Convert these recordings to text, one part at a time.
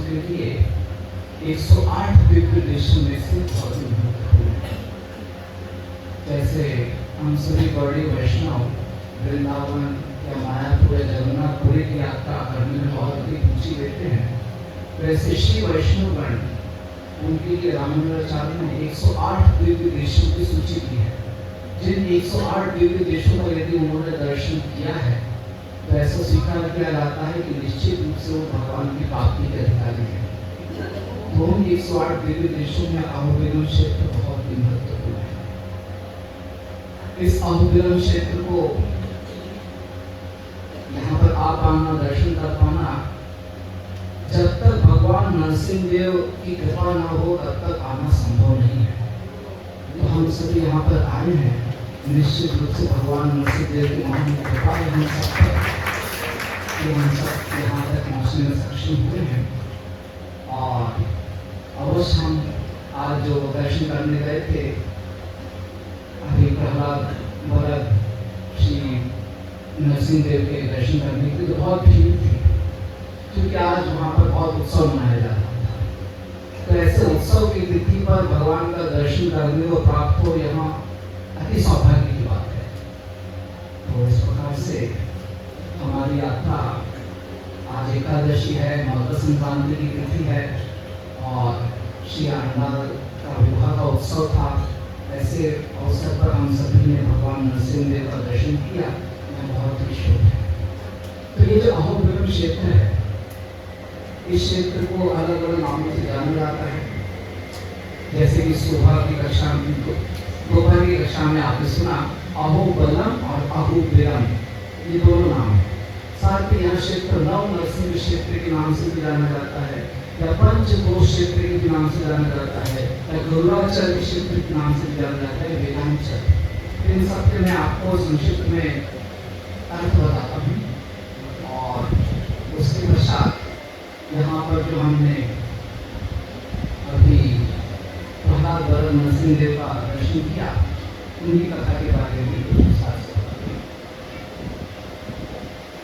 के लिए 108 दिव्य देशों में से बहुत महत्वपूर्ण है। जैसे हम सभी बड़े वैष्णव वृंदावन या मायापुर या जगन्नाथपुरी की यात्रा करने में बहुत अधिक रुचि लेते हैं, वैसे श्री वैष्णवगण उनके लिए रामानुजाचार्य ने 108 दिव्य देशों की सूची दी है। जिन 108 दिव्य देशों का यदि उन्होंने दर्शन किया है तो ऐसा स्वीकार किया जाता है कि निश्चित रूप से वो भगवान की प्राप्ति के अधिकारी है। तो उन 108 दिव्य देशों में अहोबिलम क्षेत्र बहुत ही महत्वपूर्ण है। इस अहोबिलम क्षेत्र को यहाँ पर आ पाना, दर्शन कर पाना, जब तक भगवान नरसिंह देव की कृपा न हो तब तक आना संभव नहीं है। तो हम सभी यहाँ पर आए हैं, निश्चित रूप से भगवान नरसिंह देव की महान कृपा है हम सब पर, हम सब यहाँ तक पहुँचने में सक्षम हुए हैं। और अवश्य हम आज जो दर्शन करने गए थे, अभी प्रहलाद भरत श्री नरसिंह देव के दर्शन करने की तो बहुत भीड़ थी, क्योंकि आज वहाँ पर बहुत उत्सव मनाया जा रहा था। तो ऐसे उत्सव की तिथि पर भगवान का दर्शन करने को प्राप्त हो, यहाँ अति सौभाग्य की बात है। तो इस प्रकार से हमारी यात्रा, आज एकादशी है, मकर संक्रांति की तिथि है और श्री आनंद का विवाह का उत्सव था। ऐसे अवसर पर हम सभी ने भगवान नरसिंह देव का दर्शन किया, यह बहुत ही शुभ है। तो ये जो अहोबिलम क्षेत्र है, इस क्षेत्र को अलग अलग नामों से जाना जाता है। जैसे कि सुबह की कक्षा में, दोपहर की कक्षा में आपने सुना अहोबलम और अहोबिलम, ये दोनों नाम है। साथ ही यह क्षेत्र नव नरसिंह क्षेत्र के नाम से भी जाना जाता है, या पंचकोश क्षेत्र के भी नाम से जाना जाता है, या गौराचल क्षेत्र के नाम से भी जाना जाता है, वेदांचल। इन सब के मैं आपको संक्षिप्त में अर्थ बताता हूँ। और उसके पश्चात यहाँ पर जो हमने अभी प्रहलाद भरत नरसिंह देव का दर्शन किया, उनकी कथा के बारे में विस्तार से बताते हैं।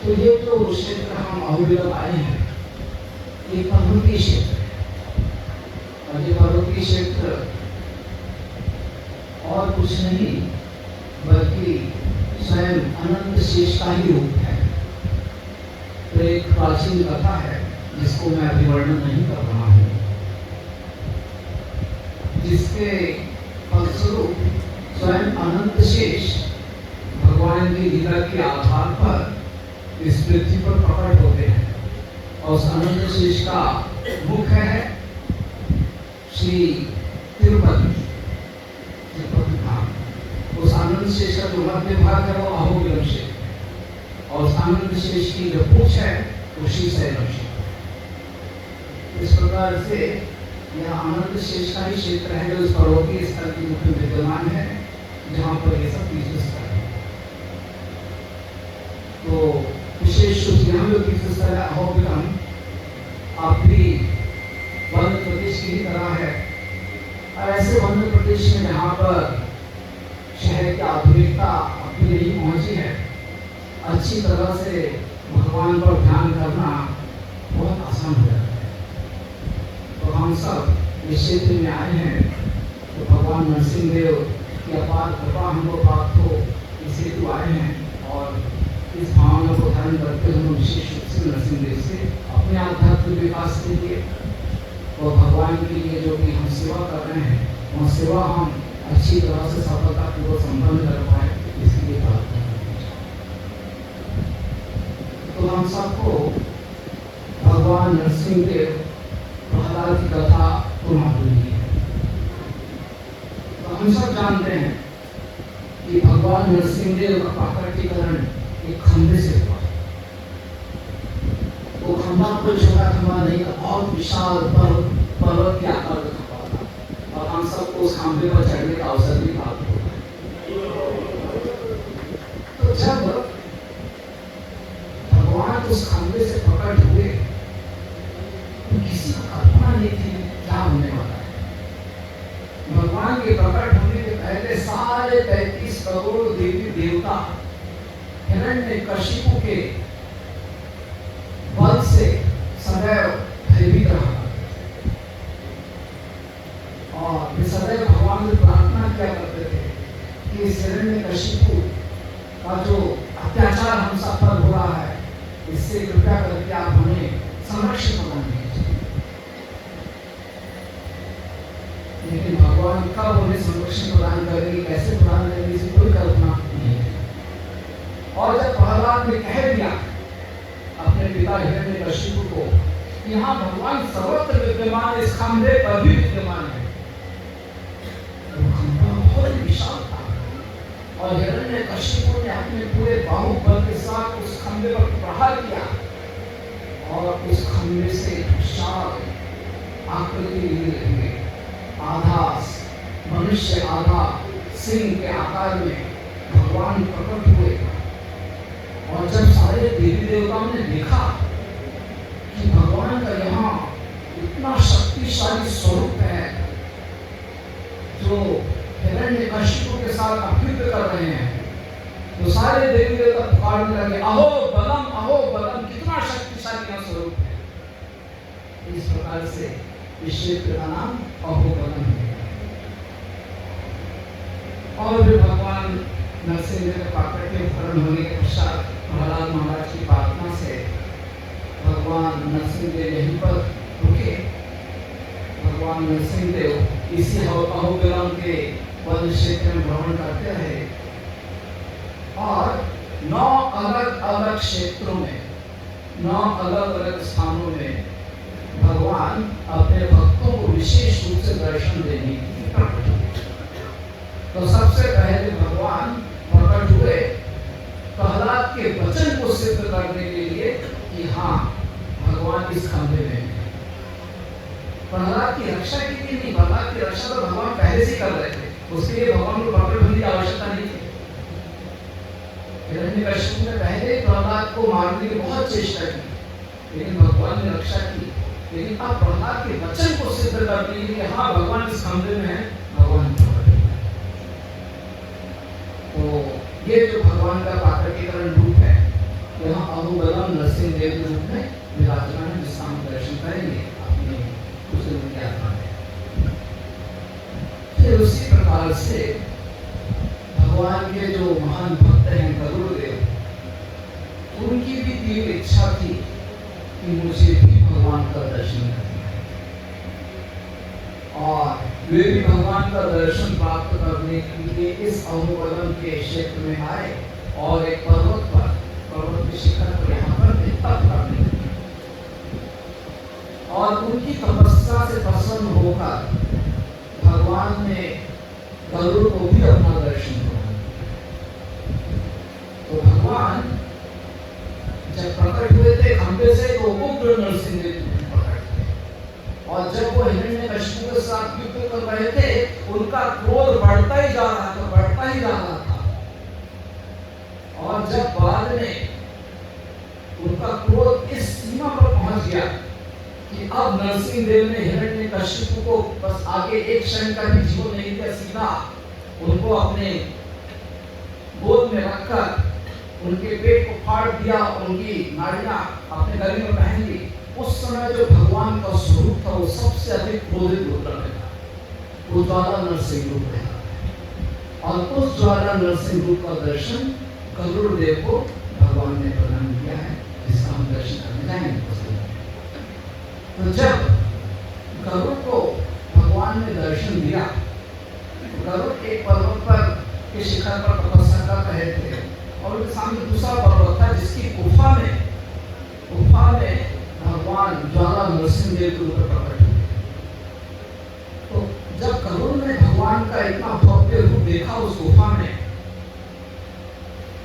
तो ये जो क्षेत्र हम अहोबिलम आए हैं, ये पर्वतीय क्षेत्र है। और ये पर्वतीय क्षेत्र और कुछ नहीं बल्कि स्वयं अनंत शेष का ही रूप है। तो एक प्राचीन कथा है जिसको मैं अभी वर्णन नहीं कर रहा हूँ, जिसके फलस्वरूप स्वयं अनंत शेष भगवान की लीला के आधार पर इस पृथ्वी पर प्रकट होते हैं। और उस अनंत शेष का मुख्य है श्री तिरुपति धाम। उस अनंत शेष का जो मध्य भाग है वो अहोबिलम क्षेत्र, और उस अनंत शेष की जो पूछ है वो श्रीशैलम क्षेत्र। इस प्रकार से यह अनंत शेष का ही क्षेत्र है जो इस पर्वतीय स्थल की मुख्य विद्यमान है, जहाँ पर ये सब तीर्थस्थल है। तो विशेष यहाँ जो तीर्थस्थल है अहोबिलम, आपकी वन प्रदेश की तरह है। और ऐसे वन प्रदेश में जहाँ पर शहर की आधुनिकता अभी नहीं पहुंची है, अच्छी तरह से भगवान पर ध्यान करना बहुत आसान हो जाता है। तो हम सब इस क्षेत्र में आए हैं, तो भगवान नरसिंह देव की अपार कृपा हमको प्राप्त हो, इस हेतु आए हैं। और इस भावना को धारण करते हुए विशेष रूप से नरसिंह देव से अपने आध्यात्मिक विकास के लिए और भगवान के लिए जो भी हम सेवा कर रहे हैं, वह सेवा हम अच्छी तरह से सफलतापूर्वक संपन्न कर पाए, इसके लिए प्रार्थना करनी चाहिए। तो हम सबको भगवान नरसिंह देव प्रहलाद की कथा तो मालूम ही है। तो हम सब जानते हैं कि भगवान नरसिंह देव का प्राकटीकरण एक खंभे से हुआ। वो खंभा कोई छोटा खंभा नहीं था, बहुत विशाल पर्वत के आकार का खंभा था और हम सबको उस खंभे पर चढ़ने का अवसर भी प्राप्त हुआ। तो जब भगवान उस खंभे से प्रकट हुए तो किसी को कल्पना नहीं थी क्या होने वाला है। भगवान के प्रकट होने के पहले सारे 33 करोड़ देवी देवता हिरण्यकशिपु के बल से सदैव भयभीत रहा और वे सदैव भगवान से प्रार्थना किया करते थे कि इस हिरण्यकशिपु का जो अत्याचार हम सब पर हो रहा है, इससे कृपया करके आप हमें संरक्षित प्रदान कीजिए। लेकिन भगवान कब उन्हें संरक्षण प्रदान करेंगे, कैसे प्रदान करेंगे, इसकी कोई कल्पना नहीं है। और जब प्रहलाद ने कह दिया अपने पिता हिरण्यकशिपु को कि हाँ भगवान सर्वत्र विद्यमान, इस खंभे पर भी विद्यमान है, तो खंभा बहुत विशाल था और हिरण्यकशिपु ने अपने पूरे बाहुबल के साथ उस खंभे पर प्रहार किया और उस खंभे से विशाल आकृति लिए आधा मनुष्य आधा सिंह के आकार में भगवान प्रकट हुए। और जब सारे देवी देवताओं ने देखा कि भगवान का यहाँ इतना शक्तिशाली स्वरूप है जो हिरण्यकशिपु के साथ अभ्युदय कर रहे हैं, तो सारे देवी देवता पुकारने लगे, अहो बलम, कितना शक्तिशाली यह स्वरूप है। इस प्रकार से इस क्षेत्र का नाम अहो बलम है। और फिर भगवान नरसिंह के प्राकट्य भरण होने के पश्चात प्रहलाद महाराज की प्रार्थना से भगवान नरसिंह देव यहीं पर रुके। भगवान नरसिंह देव इसी अहोबिलम के वन क्षेत्र में भ्रमण करते रहे और 9 अलग-अलग क्षेत्रों में 9 अलग-अलग स्थानों में भगवान अपने भक्तों को विशेष रूप से दर्शन देने की प्रकट हुए। तो सबसे पहले भगवान प्रकट हुए प्रहलाद के वचन को सिद्ध करने के लिए कि हाँ भगवान इस खंभे में। प्रहलाद की रक्षा की थी नहीं, प्रहलाद की रक्षा तो भगवान पहले से कर रहे थे, उसके लिए भगवान को प्रकट होने की आवश्यकता नहीं थी। हिरण्यकशिपु ने पहले प्रहलाद को मारने की बहुत चेष्टा की, लेकिन भगवान ने रक्षा की। लेकिन अब प्रहलाद के वचन को सिद्ध करने के लिए हाँ भगवान इस खंभे में है, भगवान प्रकट हुए। तो ये जो भगवान का प्राकृतिकरण रूप है, यहाँ अहोबलम नरसिंह देव के रूप में विराजमान है, जिसका हम दर्शन करेंगे अपने कुछ दिनों की यात्रा में। फिर उसी प्रकार से भगवान के जो महान भक्त हैं गरुड़ देव, उनकी भी तीव्र इच्छा थी कि मुझे भी भगवान का दर्शन करना है और वे भी भगवान का दर्शन प्राप्त करने के लिए इस अहोबलम के क्षेत्र में आए और एक पर्वत के शिखर पर यहाँ पर तप करने लगे और उनकी तपस्या से प्रसन्न होकर भगवान ने गरुड़ को भी अपना दर्शन दिया। तो भगवान जब प्रकट हुए थे खंभे से, तो उग्र नरसिंह देव प्रकट थे और जब वो हिरण्यकशिपु के साथ युद्ध कर रहे थे, उनका क्रोध बढ़ता ही जा रहा था और जब बाद में उनका क्रोध इस सीमा पर पहुंच गया कि अब नरसिंह देव ने हिरण्यकशिपु को बस आगे एक क्षण का भी जीवन नहीं दिया, सीधा उनको अपने गोद में रखकर उनके पेट को फाड़ दिया, उनकी नाड़ियां अपने गले में पहन ली। उस समय जो भगवान का स्वरूप था वो सबसे अधिक क्रोधित रुद्र में था, वो ज्वाला नरसिंह रूप है और उस ज्वाला नरसिंह रूप का दर्शन गरुड़ देव को भगवान ने प्रदान किया है, जिसका हम दर्शन करने जाएंगे। तो जब गरुड़ को भगवान ने दर्शन दिया, गरुड़ एक पर्वत पर के शिखर पर तपस्या कर रहे थे और उनके सामने दूसरा पर्वत था जिसकी गुफा में भगवान ज्वाला नरसिंह देव के ऊपर प्रकट हुए। तो जब गरुड़ ने भगवान का इतना भव्य रूप देखा उस गुफा में,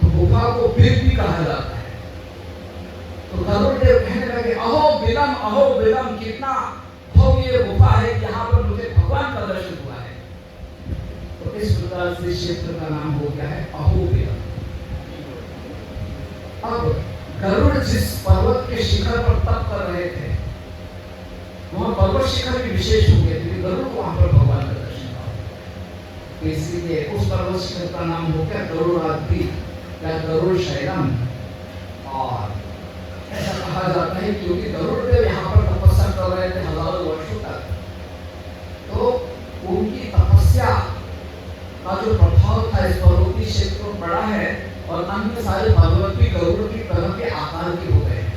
तो गुफा को पीठ भी कहा बिलम कितना भव्य गुफा है, यहाँ पर मुझे भगवान का दर्शन हुआ है। तो इस प्रकार से क्षेत्र का नाम हो गया है अहोबिलम। अब गरुड़ जिस पर्वत के शिखर पर तप कर रहे थे, वहां पर्वत शिखर भी विशेष हो गए थे, गरुड़ को वहां पर भगवान का दर्शन हुआ। इसलिए उस पर्वत शिखर का नाम हो गया गरुड़ाद्रि या गरुड़ शैलम। और ऐसा कहा जाता है क्योंकि गरुड़ देव यहाँ पर तपस्या कर रहे थे हजारों वर्षों तक, तो उनकी तपस्या का जो प्रभाव था इस पर्वतीय क्षेत्र में पड़ा है, और अन्य सारे पर्वत भी गरुड़ की तरह के आकार के हो गए हैं।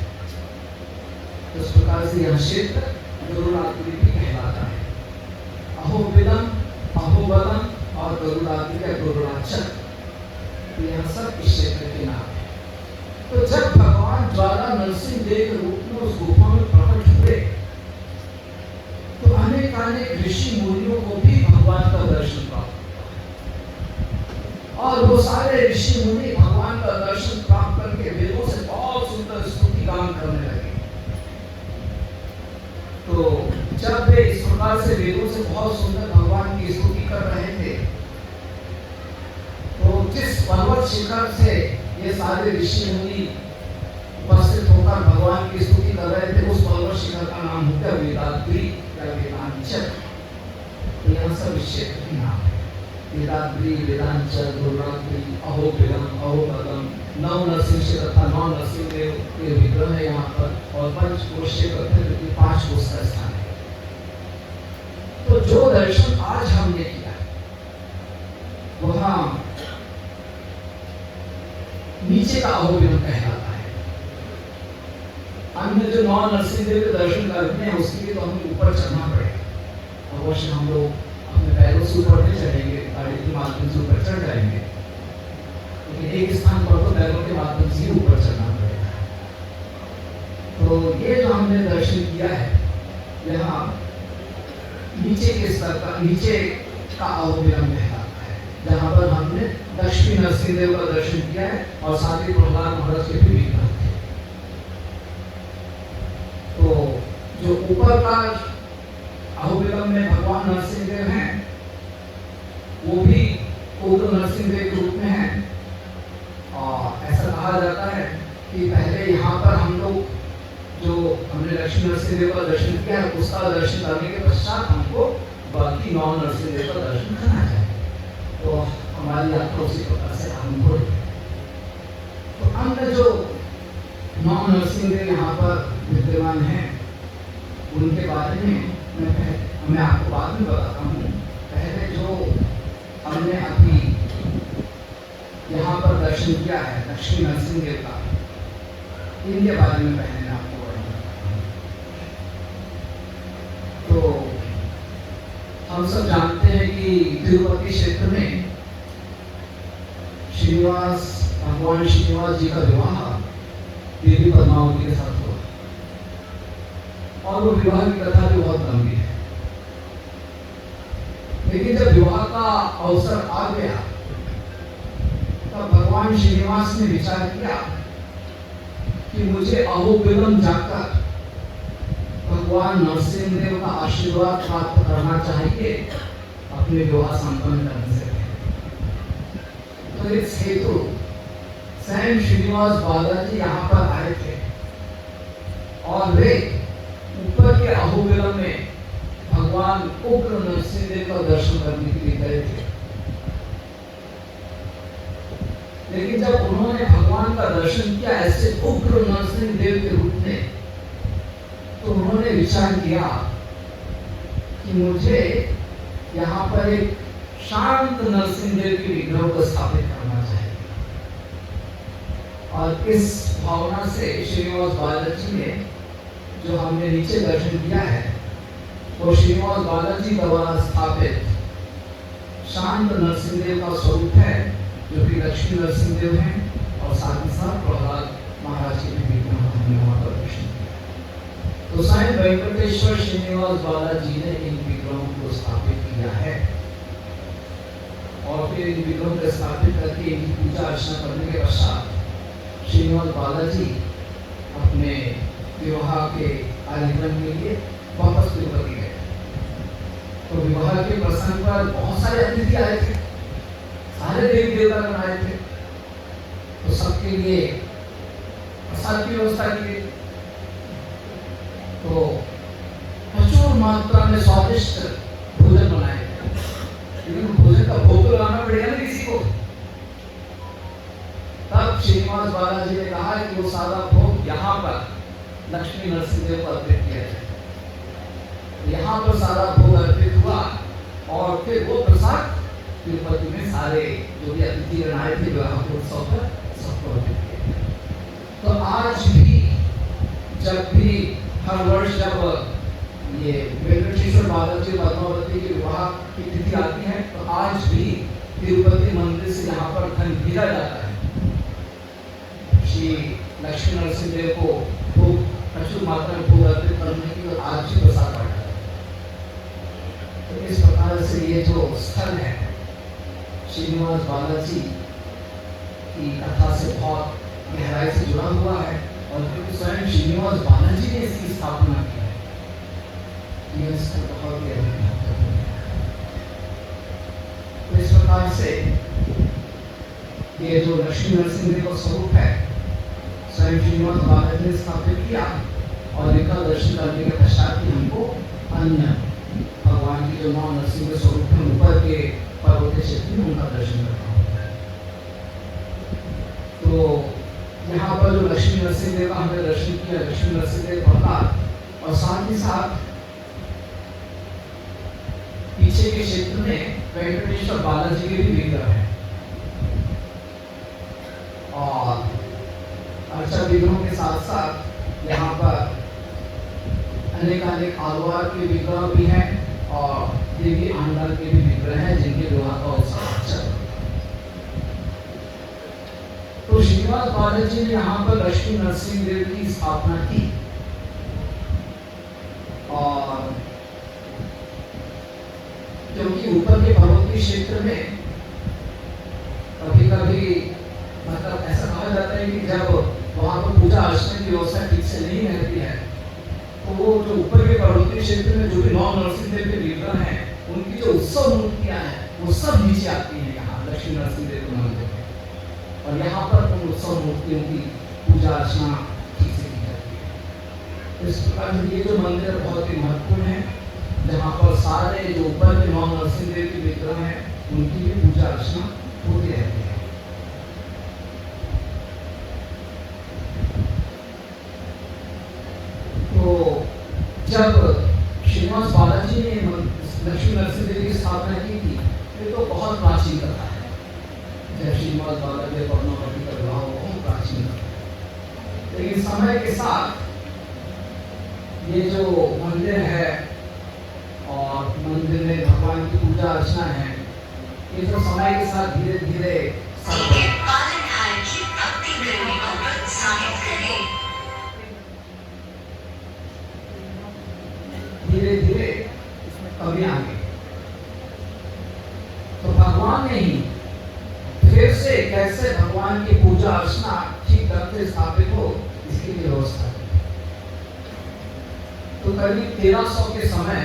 इस प्रकार से यह क्षेत्र गरुड़ाद्रि भी कहलाता है। अहोबिलम, अहोबलम और गरुड़ाद्रि या गरुड़ाचल, यह सब इस क्षेत्र के नाम है। तो जब भगवान ज्वाला नरसिंह देव के रूप में उस गुफा में प्रकट हुए, तो अनेक ऋषि मुनियों को भी भगवान का दर्शन प्राप्त हुआ। और वो सारे ऋषि मुनि भगवान का दर्शन प्राप्त करके वेदों से बहुत सुंदर स्तुति गान करने लगे। तो जब वे इस प्रकार से वेदों से बहुत सुंदर भगवान की स्तुति कर रहे थे, तो जिस पर्वत शिखर से ये सारे ऋषि मुनि उपस्थित होकर भगवान की स्तुति कर रहे थे, उस पर्वत शिखर का नाम हो गया वेदाद्रि या वेदांचल। तो यह सब क्षेत्र के नाम है, वेदाद्रि, वेदांचल, गरुड़ाद्रि, अहोबिलम, अहोबलम। नव नरसिंह तथा नौ नरसिंह देव के विग्रह है यहाँ पर, और पंचकोश के 5 कोश का स्थान है। तो जो दर्शन आज हमने किया वहां नीचे का अहोबिलम कहलाता है। अन्य जो 9 नरसिंह देव के दर्शन करते हैं उसके लिए तो हमें ऊपर चढ़ना पड़ेगा। अवश्य हम लोग अपने पैरों से ऊपर नहीं चढ़ेंगे, गाड़ी के माध्यम से ऊपर चढ़ जाएंगे, लेकिन एक स्थान पर तो पैरों के माध्यम से ही ऊपर चढ़ना पड़ेगा। तो ये जो हमने दर्शन किया है, यहाँ नीचे के स्तर का, नीचे का अहोबिलम कहलाता है, जहाँ पर हमने लक्ष्मी नरसिंह देव का दर्शन किया है और साथ ही प्रहलाद महाराज के भी विग्रह थे। तो जो ऊपर का अहोबिलम में भगवान नरसिंह देव हैं, वो भी उग्र नरसिंह देव के रूप में हैं। और ऐसा कहा जाता है कि पहले यहाँ पर हम लोग जो हमने लक्ष्मी नरसिंह देव का दर्शन किया है, उसका दर्शन करने के पश्चात हमको बाकी 9 नरसिंह देव का दर्शन करना चाहिए। तो हमारी यात्रा उसी प्रकार से आरंभ हो। तो अन्य जो 9 नरसिंह देव यहाँ पर विद्यमान हैं, उनके बारे में मैं आपको बाद में बताता हूँ। पहले जो हमने अभी यहाँ पर दर्शन किया है लक्ष्मी नरसिंह देव का, इनके बारे में पहले मैं आपको बताता हूँ। तो हम सब जानते हैं कि तिरुपति क्षेत्र में भगवान श्रीनिवास जी का विवाह देवी पद्मावती के साथ हुआ, और वो विवाह की कथा भी बहुत लंबी है। लेकिन जब विवाह का अवसर आ गया, तब भगवान श्रीनिवास ने विचार किया कि मुझे अहोबिलम जाकर भगवान नरसिंह देव का आशीर्वाद प्राप्त करना चाहिए अपने विवाह संपन्न करने से पहले। तो इस हेतु स्वयं श्रीनिवास बालाजी यहाँ पर आए थे, और वे ऊपर के अहोबिलम में भगवान उग्र नरसिंह देव का दर्शन करने के लिए गए थे। लेकिन जब उन्होंने भगवान का दर्शन किया ऐसे उग्र नरसिंह देव के रूप में, तो उन्होंने विचार किया कि मुझे यहाँ पर एक शांत नरसिंह देव के विग्रह को स्थापित करना चाहिए। और इस भावना से श्रीनिवास बालाजी ने, जो हमने नीचे दर्शन किया है, वो श्रीनिवास बालाजी द्वारा स्थापित शांत नरसिंह देव का स्वरूप है, जो कि लक्ष्मी नरसिंह देव हैं, और साथ ही साथ प्रहलाद महाराज के भी विग्रह हमने वहां पर दर्शन किया। तो स्वयं वेंकटेश्वर श्रीनिवास बालाजी ने इन विग्रहों को स्थापित किया है, और फिर इन विग्रहों को स्थापित करके इनकी पूजा अर्चना करने के पश्चात श्रीनिवास बालाजी अपने विवाह के कार्यक्रम के लिए वापस तिरुपति गए। तो विवाह के प्रसंग पर बहुत सारे अतिथि आए थे, सारे देवी देवतागण आए थे, तो सबके लिए प्रसाद की व्यवस्था की गई। तो प्रचुर मात्रा में स्वादिष्ट भोजन बनाए गए, लेकिन भोजन का भोग तो लगाना पड़ेगा ना किसी को। तब श्रीनिवास बालाजी ने कहा कि वो सारा भोग यहाँ पर लक्ष्मी नरसिंहदेव को अर्पित किया जाए। यहाँ पर सारा भोग अर्पित हुआ और फिर वो प्रसाद तिरुपति में सारे जो भी अतिथि आए थे विवाह के उत्सव पर सबको अर्पित किया। तो आज भी जब भी हर वर्ष जब ये वेंकटेश्वर बालाजी पद्मावती के विवाह की तिथि आती है, तो आज भी तिरुपति मंदिर से यहाँ पर धन भेजा जाता है श्री लक्ष्मी नरसिंहदेव को भोग प्रचुर मात्रा में भोग अर्पित करने की, और आज भी प्रसाद बांटा है। तो इस प्रकार से ये जो स्थल है श्रीनिवास बालाजी की कथा से बहुत गहराई से जुड़ा हुआ है, और क्योंकि स्वयं श्रीनिवास बालाजी ने इसकी स्थापना की है, ये स्थल बहुत गहरा महत्वपूर्ण है। तो इस प्रकार से ये जो लक्ष्मी नरसिंहदेव का स्वरूप है स्वयं श्रीनिवास बालाजी ने स्थापित किया, और इनका दर्शन करने के पश्चात ही हमको अन्य भगवान की जो 9 नरसिंह स्वरूप है ऊपर के पर्वतीय क्षेत्र में उनका दर्शन करना होता है। तो यहाँ पर जो लक्ष्मी नरसिंहदेव का हमने दर्शन किया, लक्ष्मी नरसिंहदेव भगवान, और साथ ही साथ पीछे के क्षेत्र में वेंकटेश्वर बालाजी के भी विग्रह है, और अर्चा विग्रहों के साथ साथ यहाँ पर अनेक आलवार के विग्रह भी हैं और देवी आंडाल के भी विग्रह हैं, जिनके विवाह का उत्सव चल रहा है। तो श्रीनिवास बालाजी ने यहाँ पर लक्ष्मी नरसिंहदेव की स्थापना की, और क्योंकि ऊपर के पर्वतीय क्षेत्र में कभी कभी मतलब ऐसा कहा जाता है कि जब वहाँ पर पूजा अर्चना की व्यवस्था ठीक से नहीं रहती है, तो वो जो ऊपर के पर्वतीय क्षेत्र में जो भी 9 नरसिंहदेव के विग्रह हैं, उनकी जो उत्सव मूर्तियां हैं वो सब नीचे आती हैं यहाँ लक्ष्मी नरसिंहदेव के मंदिर में, और यहाँ पर उन उत्सव मूर्तियों की पूजा अर्चना ठीक से की जाती है। इस प्रकार ये जो मंदिर बहुत ही महत्वपूर्ण है, जहाँ पर सारे जो ऊपर के 9 नरसिंहदेव के विग्रह हैं उनकी भी पूजा अर्चना होती रहती है। तो जब श्रीनिवास बालाजी ने लक्ष्मी नरसिंहदेव की स्थापना की थी, ये तो बहुत प्राचीन कथा है। जब श्रीनिवास बालाजी पद्मावती का विवाह बहुत प्राचीन कथा है, लेकिन समय के साथ ये जो मंदिर है और मंदिर में भगवान की पूजा अर्चना है, ये जो समय के साथ धीरे धीरे धीरे धीरे इसमें कमी आ गई। तो भगवान ने ही फिर से कैसे भगवान की पूजा अर्चना ठीक ढंग से स्थापित हो, इसकी व्यवस्था की। तो करीब 1300 के समय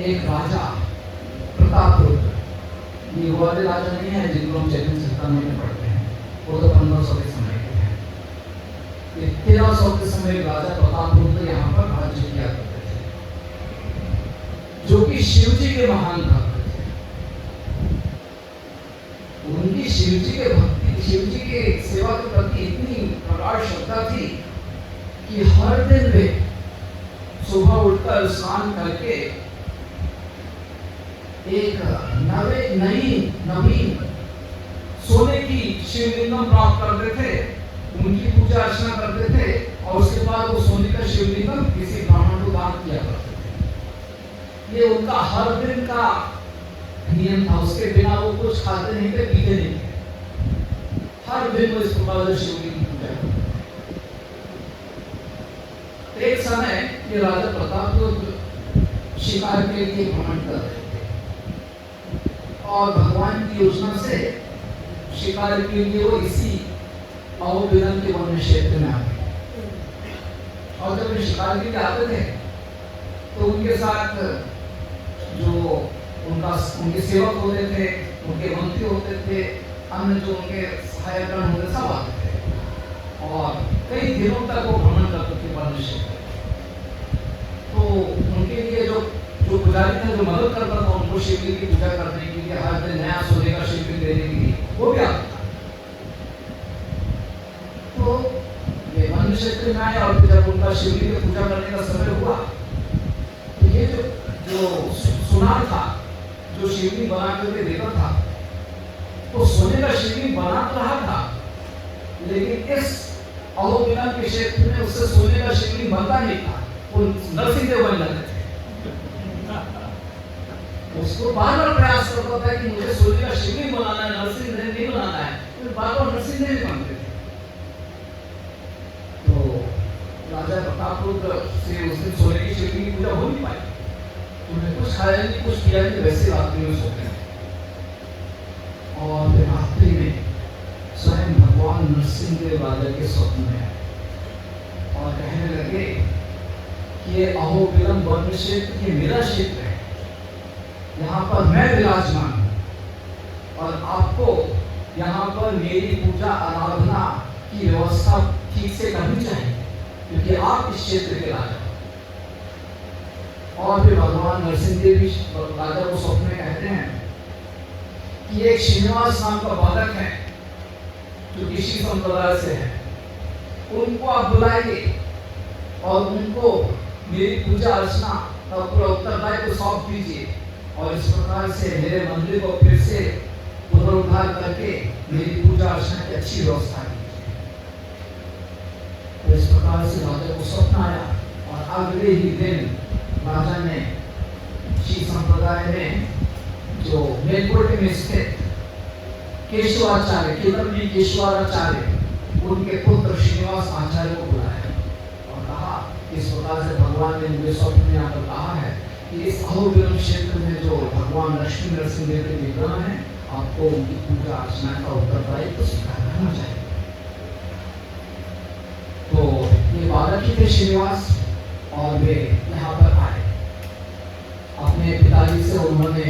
एक राजा प्रतापरुद्र, ये वाले राजा नहीं है जिनको हम चैतन्य चेतावनी में पढ़ते हैं, वो तो 1500 के समय के हैं। 1300 के समय राजा प्रतापरुद्र यहाँ पर राज्य किया करते थे, जो कि शिव जी के महान भक्त थे। उनकी शिव जी के भक्ति, शिव जी के सेवा के प्रति इतनी प्रगाढ़ श्रद्धा थी कि हर दिन वे सुबह उठकर स्नान करके एक नवीन सोने की शिवलिंगम प्राप्त करते थे, उनकी पूजा अर्चना करते थे, और उसके बाद वो सोने का शिवलिंगम किसी ब्राह्मण को दान किया करते थे। ये उनका हर दिन का नियम था, उसके बिना वो कुछ खाते नहीं थे, पीते नहीं थे। हर दिन वो इस प्रकार से शिवलिंग की पूजा करते थे। एक समय ये राजा प्रतापरुद्र शिकार के लिए भ्रमण कर रहे थे, और भगवान की योजना से शिकार के लिए वो इसी अहोबिलन के वन्य क्षेत्र में आ गए। और जब वे शिकार के लिए आते थे तो उनके साथ जो उनके सेवक होते थे, उनके मंत्री होते थे, अन्य जो उनके सहायकगण होते सब आते थे और कई दिनों तक वो भ्रमण करते थे वन्य क्षेत्र। तो उनके लिए जो पुजारी था, जो मदद करता था उनको शिवलिंग की पूजा करने के लिए, हर दिन नया सोने का शिवलिंग देने के लिए, वो भी आता था। तो ये वन्य क्षेत्र में आए और जब उनका शिवलिंग की पूजा करने का समय हुआ तो ये जो सुनार था, जो शिवलिंग बना करके देता था, तो सोने का शिवलिंग बना तो रहा था, लेकिन इस अहोबिलम के क्षेत्र में उससे सोने का शिवलिंग बनता नहीं था, वो नरसिंहदेव बन जाते थे। उसको बार बार प्रयास करता था कि मुझे सोने का शिवलिंग बनाना है, नरसिंहदेव नहीं बनाना है, तो बार बार नरसिंहदेव ही बनते थे। तो राजा प्रतापरुद्र से उस दिन सोने की शिवलिंग की पूजा हो नहीं पाई। उन्हें कुछ खाया नहीं, कुछ किया नहीं, वैसे रात्रि में सोते हैं। और फिर रात्रि में स्वयं भगवान नरसिंहदेव राजा के स्वप्न में आए और कहने लगे कि ये अहोबिलम वन्य क्षेत्र, ये मेरा क्षेत्र है, यहाँ पर मैं विराजमान हूँ और आपको यहाँ पर मेरी पूजा आराधना की व्यवस्था ठीक से करनी चाहिए, क्योंकि आप इस क्षेत्र के राजा। और फिर भगवान नरसिंहदेव भी राजा को स्वप्न में कहते हैं कि एक श्रीनिवास नाम का बालक है जो ऋषि संप्रदाय से है, उनको आप बुलाइए और उनको मेरी पूजा अर्चना का पूरा उत्तरदायित्व सौंप दीजिए और इस प्रकार से मेरे मंदिर को फिर से पुनरुद्धार करके मेरी पूजा अर्चना की अच्छी व्यवस्था कीजिए। तो इस प्रकार से राजा को स्वप्न आया और अगले ही दिन राजा ने श्री संप्रदाय में जो मेलकोटे में स्थित केशवाचार्य, केदारनी केशवाचार्य, उनके पुत्र श्रीनिवास आचार्य को बुलाया और कहा इस प्रकार से भगवान ने मुझे स्वप्न में आकर कहा है कि इस अहोबिलम क्षेत्र में जो भगवान लक्ष्मी नरसिंहदेव के विग्रह हैं, आपको उनकी पूजा अर्चना का उत्तरदायित्व स्वीकार करना चाहिए। तो ये बालक ही थे श्रीनिवास और वे यहाँ पर आए। अपने पिताजी से उन्होंने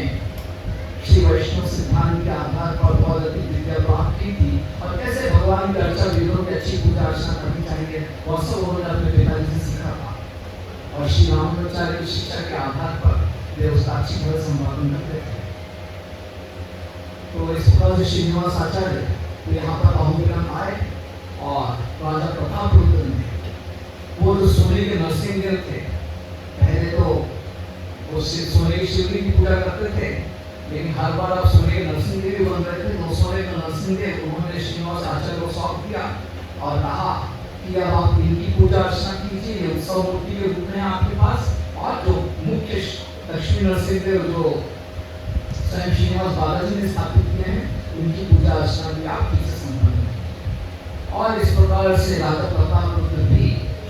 श्री वैष्णव सिद्धांत के आधार पर बहुत अधिक विद्या प्राप्त की थी और कैसे भगवान की अर्चा विधियों की अच्छी पूजा अर्चना करनी चाहिए, वह सब उन्होंने अपने पिताजी से सीखा था और श्री रामानुजाचार्य की शिक्षा के आधार पर वे उसका अच्छी तरह संपादन करते थे। तो इस प्रकार से श्रीनिवास आचार्य तो यहाँ पर अहोबिलम आए और राजा प्रतापरुद्र ने वो जो सोने के नरसिंहदेव थे, पहले तो वो सोने की शिवलिंग की पूजा करते थे, लेकिन हर बार आप सोने के नरसिंहदेव भी बन रहे थे। तो सोने का नरसिंहदेव उन्होंने श्रीनिवास आचार्य को सौंप दिया और कहा कि अब आप इनकी पूजा अर्चना कीजिए, उत्सव मूर्ति के रूप में आपके पास, और जो मुख्य लक्ष्मी नरसिंहदेव जो स्वयं श्रीनिवास बालाजी ने स्थापित किए हैं, उनकी पूजा अर्चना भी आप ठीक से संपन्न करें। और इस प्रकार से राजा प्रतापरुद्र भी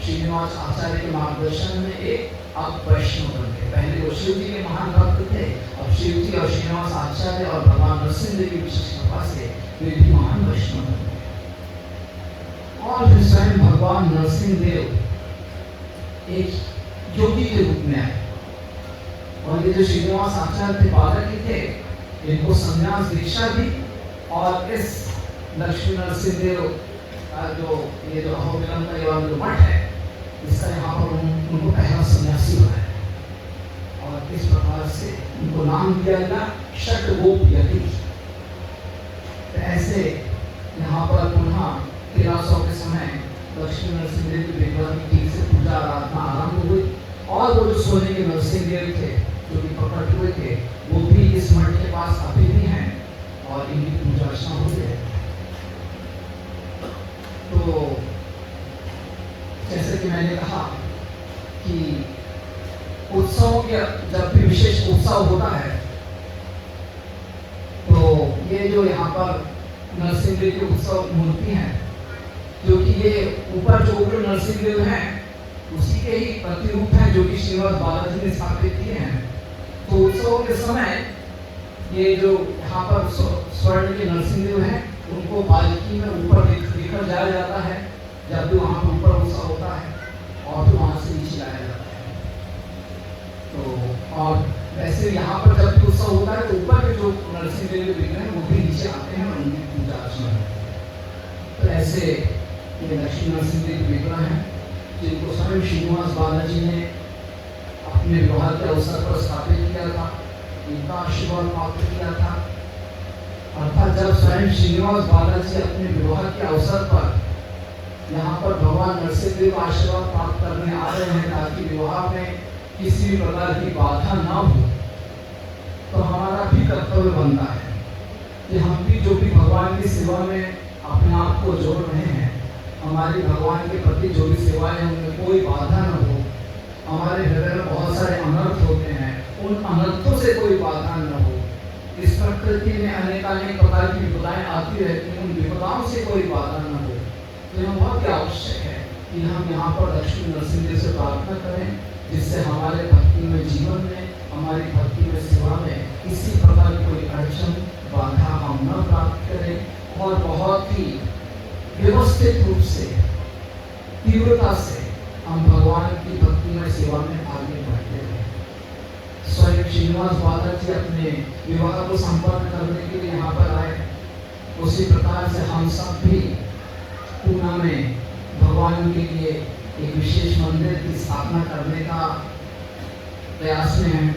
श्रीनिवास आचार्य के मार्गदर्शन में एक अब वैष्णव बन गए। पहले वो शिव जी के महान भक्त थे और शिव जी और श्रीनिवास आचार्य और भगवान नरसिंहदेव की विशेष कृपा से वे भी महान वैष्णव बन गए। और फिर स्वयं भगवान नरसिंहदेव एक योगी के रूप में आए और ये जो श्रीनिवास आचार्य थे बालक ही थे, इनको संन्यास दीक्षा दी और इस लक्ष्मी नरसिंहदेव का ये जो अहोबिलम का जो मठ है, इसका यहाँ पर उनको पहला सन्यासी बनाया और इस प्रकार से उनको नाम दिया गया षटगोप यति। तो ऐसे यहाँ पर पुनः 1300 के समय लक्ष्मी नरसिंहदेव के विग्रह की ठीक से पूजा आराधना आरंभ हुई और वो जो सोने के नरसिंहदेव थे जो कि प्रकट हुए थे, वो भी इस मठ के पास अभी भी हैं और इनकी पूजा अर्चना होती है। तो जैसे कि मैंने कहा कि उत्सवों के जब भी विशेष उत्सव होता है तो ये जो यहाँ पर नरसिंहदेव के उत्सव मूर्ति हैं, क्योंकि ये ऊपर जो उग्र नरसिंहदेव हैं उसी के ही प्रतिरूप हैं जो कि श्रीनिवास बालाजी ने स्थापित किए हैं। तो उत्सवों के समय ये जो यहाँ पर स्वर्ण के नरसिंहदेव हैं, उनको पालकी में ऊपर लेकर जाया जाता है जब भी वहाँ पर ऊपर उत्सव होता है। और फिर वहां से नीचे लाया जाता है। तो और वैसे यहाँ पर जब भी उत्सव होता है तो ऊपर के जो नरसिंह देव के विग्रह हैं वो भी नीचे आते हैं और उनकी पूजा अर्चना होती है। तो ऐसे ये लक्ष्मी नरसिंह देव के विग्रह हैं जिनको स्वयं श्रीनिवास बालाजी ने अपने विवाह के अवसर पर स्थापित किया था, इनका आशीर्वाद प्राप्त किया था। अर्थात जब स्वयं श्रीनिवास बालाजी अपने विवाह के अवसर पर यहाँ पर भगवान नरसिंह देव आशीर्वाद प्राप्त करने आ रहे हैं ताकि विवाह में किसी भी प्रकार की बाधा ना हो, तो हमारा भी कर्तव्य बनता है कि हम भी जो भी भगवान की सेवा में अपने आप को जोड़ रहे हैं, हमारी भगवान के प्रति जो भी सेवाएं हैं उनमें कोई बाधा न हो। हमारे हृदय में बहुत सारे अनर्थ होते हैं, उन अनर्थों से कोई बाधा न हो। इस प्रकृति में अनेकानेक प्रकार की विपदाएं आती रहती हैं, उन विपदाओं से कोई बाधा न हो। तो यह बहुत ही आवश्यक है कि हम यहाँ पर लक्ष्मी नरसिंह देव से प्रार्थना करें जिससे हमारे भक्ति में जीवन में, हमारी भक्ति में सेवा में किसी प्रकार की कोई अड़चन बाधा हम न प्राप्त करें और बहुत ही व्यवस्थित रूप से तीव्रता से हम भगवान की भक्ति में सेवा में आगे बढ़ते हैं। स्वयं श्रीनिवास बालाजी अपने विवाह को संपन्न करने के लिए यहाँ पर आए, उसी प्रकार से हम सब भी पूना में भगवान के लिए एक विशेष मंदिर की स्थापना करने का प्रयास में है।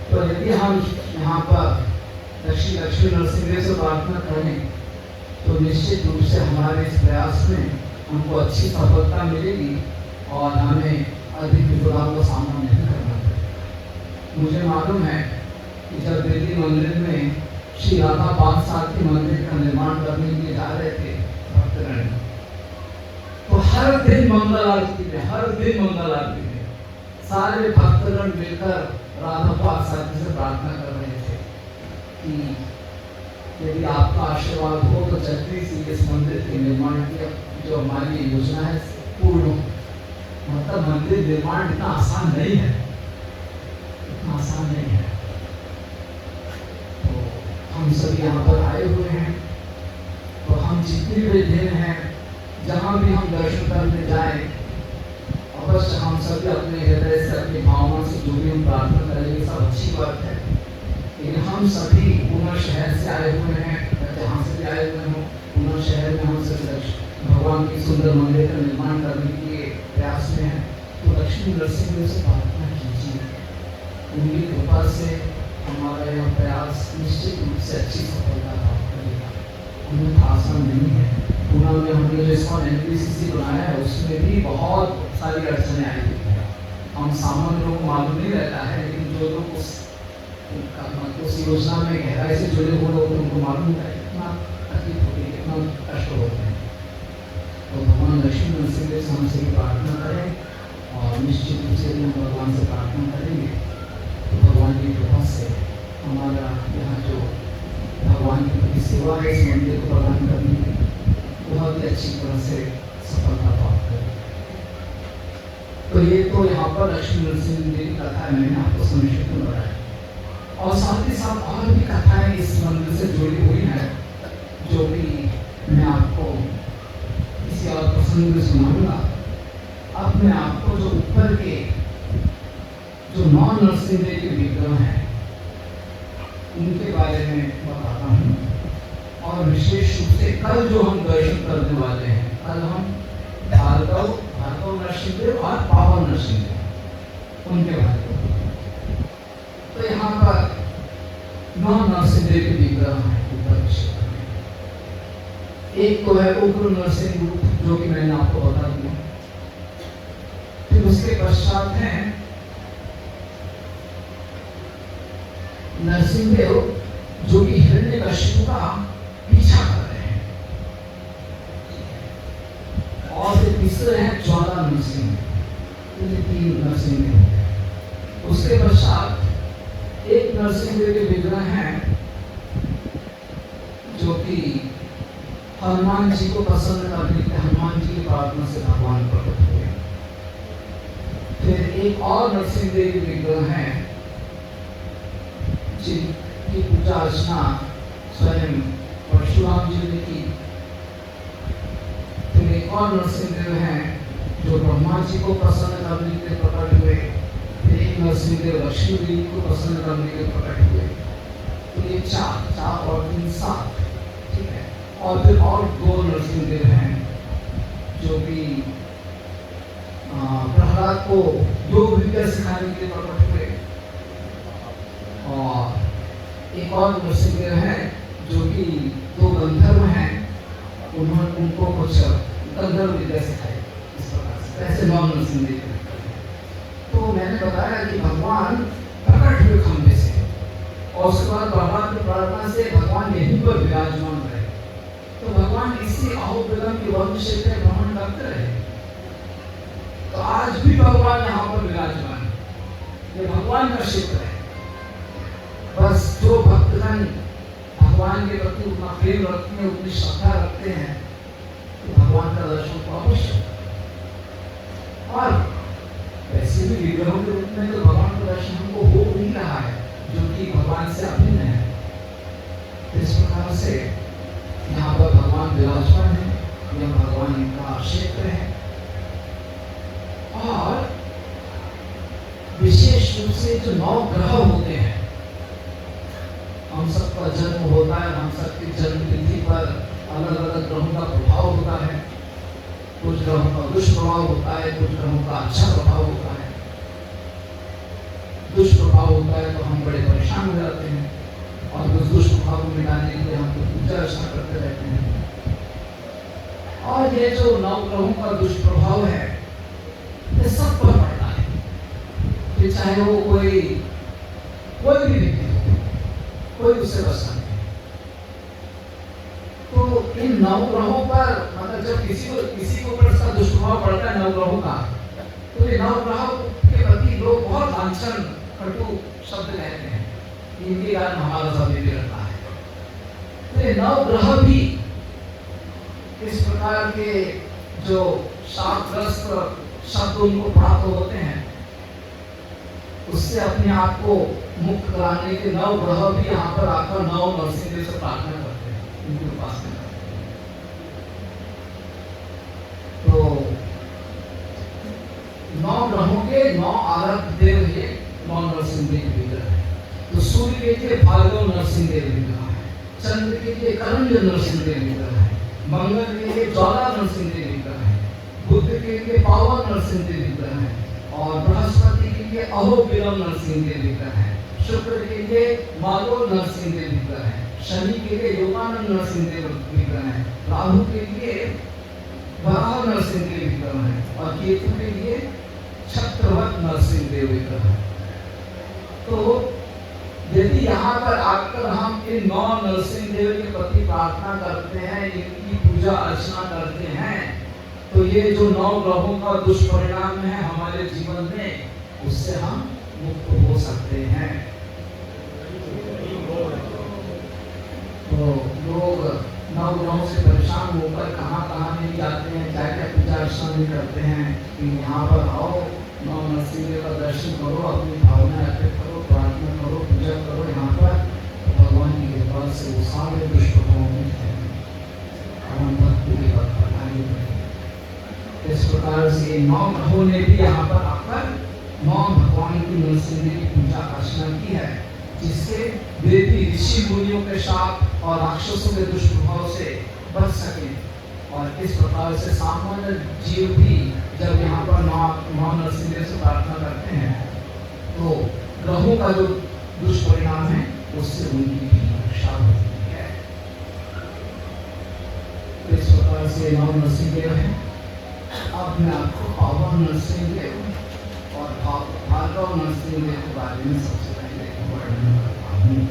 तो यदि हम यहाँ पर लक्ष्मी नरसिंह देव से प्रार्थना करें तो निश्चित रूप से हमारे इस प्रयास में हमको अच्छी सफलता मिलेगी और हमें अधिक विपदाओं का सामना नहीं करना पड़ेगा। मुझे मालूम है कि जब दिल्ली मंदिर में श्री राधा बादशाह के मंदिर का निर्माण करने के लिए जा रहे थे भक्तगण, तो हर दिन मंगल आरती में सारे भक्तगण मिलकर राधा बादशाह से प्रार्थना कर रहे थे कि यदि आपका आशीर्वाद हो तो जल्दी से इस मंदिर के निर्माण की जो हमारी योजना है पूर्ण हो। मतलब मंदिर निर्माण इतना आसान नहीं है, तो हम सभी यहाँ पर आए हुए हैं। तो हम जितने भी दिन हैं, जहाँ भी हम दर्शन करने जाए, अवश्य हम सभी अपने हृदय से, अपनी भावना से जो भी हम प्रार्थना करेंगे सब अच्छी बात है। लेकिन हम सभी पुणे शहर से आए हुए हैं, जहाँ से भी आए हुए हों, पुणे शहर में हम सभी भगवान की सुंदर मंदिर का निर्माण करने के प्रयास में हैं। तो लक्ष्मी नरसिंह देव से प्रार्थना कीजिए, उनकी कृपा से हमारा यह प्रयास निश्चित रूप से अच्छी सफलता प्राप्त करेगा। उन्हें आसान नहीं है। पुणे में हमने जो इसका NBCC बनाया है उसमें भी बहुत सारी अड़चने आई हुई हैं। हम सामान्य लोग मालूम नहीं रहता है, लेकिन जो लोग उस योजना में गहराई से जुड़े हुए लोग उनको मालूम है कितना तकलीफ होती है, कितना कष्ट होते हैं। तो भगवान लक्ष्मी नरसिंह देव से हमसे प्रार्थना करें और निश्चित रूप से हम भगवान से प्रार्थना करेंगे तो भगवान की कृपा से हमारा यहाँ जो भगवान की प्रति सेवा है इस मंदिर को प्रदान करने की बहुत ही अच्छी तरह से सफलता प्राप्त करें। तो ये तो यहाँ पर लक्ष्मी नरसिंह देव की कथा है, मैंने आपको संक्षिप्त में बताया। और साथ ही साथ और भी कथाएं इस मंदिर से जुड़ी हुई हैं जो भी मैं आपको किसी और प्रसंग में सुनाऊंगा। अब मैं आपको जो ऊपर के जो 9 नरसिंह देव के विग्रह हैं उनके बारे में बताता हूँ। और विशेष रूप से कल जो हम दर्शन करने वाले हैं, कल हम भार्गव नरसिंह देव और पावन नरसिंह देव उनके बारे में। तो यहाँ पर 9 नरसिंह देव के विग्रह हैं ऊपर क्षेत्र में। एक तो है उग्र नरसिंह रूप जो कि मैंने आपको बता दिया। फिर उसके पश्चात है नरसिंह देव जो कि हिरण्यकशिपु का पीछा कर रहे हैं। और फिर तीसरे हैं ज्वाला नरसिंह, 3 नरसिंह देव। उसके पश्चात एक नरसिंह देव के विग्रह हैं जो कि हनुमान जी को प्रसन्न करने के हनुमान जी की प्रार्थना से भगवान प्रकट हुए। फिर एक और नरसिंह देव के विग्रह हैं जिनकी पूजा अर्चना स्वयं परशुराम जी ने की। फिर एक और नरसिंह देव हैं जो ब्रह्मा जी को प्रसन्न करने के लिए प्रकट हुए, फिर एक नरसिंहदेव लक्ष्मी देवी को प्रसन्न करने के लिए प्रकट हुए। तो ये चार और 3 7, ठीक है। और फिर और 2 नरसिंहदेव हैं जो कि प्रहलाद को योग विद्या सिखाने के लिए प्रकट हुए। और एक और नरसिंहदेव है जो कि 2 गंधर्व हैं, उन्होंने उनको कुछ गंधर्व विद्या सिखाई। इस प्रकार से ऐसे 9 नरसिंहदेव। तो मैंने बताया कि भगवान प्रकट हुए खंभे से, और उसके बाद प्रहलाद की प्रार्थना से भगवान यहीं पर विराजमान रहे। तो भगवान इसी अहोबिलम के वन क्षेत्र में भ्रमण करते रहे। तो आज भी भगवान यहाँ पर विराजमान है। ये भगवान का क्षेत्र है। बस जो भक्तजन भगवान के प्रति उतना प्रेम रखते हैं, उतनी श्रद्धा रखते हैं, तो भगवान का दर्शन तो अवश्य होगा। और वैसे भी विग्रहों के रूप में तो भगवान का दर्शन हमको हो नहीं रहा है, जो कि भगवान से अभिन्न है। इस प्रकार से यहाँ पर भगवान विराजमान है, यह भगवान का क्षेत्र है। और विशेष रूप से जो 9 ग्रह होते हैं, हम सबका जन्म होता है, हम सबकी जन्म तिथि पर अलग अलग ग्रहों का प्रभाव होता है। कुछ ग्रहों का दुष्प्रभाव होता है, कुछ ग्रहों का अच्छा प्रभाव होता है। दुष्प्रभाव होता है तो हम बड़े परेशान हो जाते हैं, और उस दुष्प्रभाव को मिटाने के लिए हम पूजा अर्चना करते रहते हैं। और ये जो 9 ग्रहों का दुष्प्रभाव है, ये सब पर पड़ता है, कि चाहे वो कोई भी व्यक्ति हो, कोई उससे बच सकता है। तो इन 9 ग्रहों पर, मतलब जब किसी को ऊपर इसका दुष्प्रभाव पड़ता है 9 ग्रहों का, तो ये 9 ग्रहों के प्रति लोग बहुत लांछन कटु शब्द कहते हैं, इनके कारण हमारा सब भी रहता है। तो ये 9 ग्रह भी इस प्रकार के जो शापग्रस्त शब्द उनको प्राप्त होते हैं, उससे अपने आप को मुक्त कराने के 9 ग्रह भी यहाँ पर आकर 9 नरसिंहदेव से प्रार्थना करते हैं, उनकी उपासना करते हैं। तो 9 ग्रहों के 9 आराध्य देव ये 9 नरसिंहदेव विग्रह है। तो सूर्य के लिए भार्गव नरसिंहदेव विग्रह है, चंद्र के लिए करंज नरसिंहदेव विग्रह है, मंगल के लिए ज्वाला नरसिंहदेव विग्रह है, बुध के लिए पावन नरसिंहदेव विग्रह है, और बृहस्पति के लिए अहोबिलम नरसिंहदेव विग्रह है, शुक्र के लिए माधव नरसिंहदेव विग्रह है, शनि के लिए योगानंद नरसिंहदेव विग्रह है, राहु के लिए वराह नरसिंहदेव विग्रह है, और केतु के लिए छत्रवत नरसिंहदेव विग्रह है। तो यदि यहाँ पर आकर हम इन 9 नरसिंहदेव के प्रति प्रार्थना करते हैं, इनकी पूजा अर्चना करते हैं, तो ये जो 9 ग्रहों का दुष्परिणाम है हमारे जीवन में, उससे हम मुक्त हो सकते हैं। तो लोग 9 ग्रहों से परेशान होकर कहाँ नहीं जाते हैं, क्या क्या पूजा अर्चना नहीं करते हैं, कि यहाँ पर आओ, 9 नरसिंहदेव का दर्शन करो, अपनी भावना अर्पित करो, प्रार्थना करो, पूजा करो। यहाँ पर भगवान की कृपा से वो सारे दुष्प्रभाव में भक्ति की बताई। इस प्रकार से 9 ग्रहों ने भी यहाँ पर आकर 9 भगवान की नरसिंहदेव की पूजा अर्चना की है, जिससे वे भी ऋषि मुनियों के शाप और राक्षसों के दुष्प्रभाव से बच सके। और इस प्रकार से सामान्य जीव भी जब यहाँ पर 9 नरसिंहदेव से प्रार्थना करते हैं, तो ग्रहों का जो दुष्परिणाम है उससे उनकी भी रक्षा होती है। इस प्रकार से 9 नरसिंहदेव है। अब मैं आपको पावन नरसिंहदेव और भार्गव नरसिंहदेव के बारे में सबसे पहले वर्णन करता हूँ।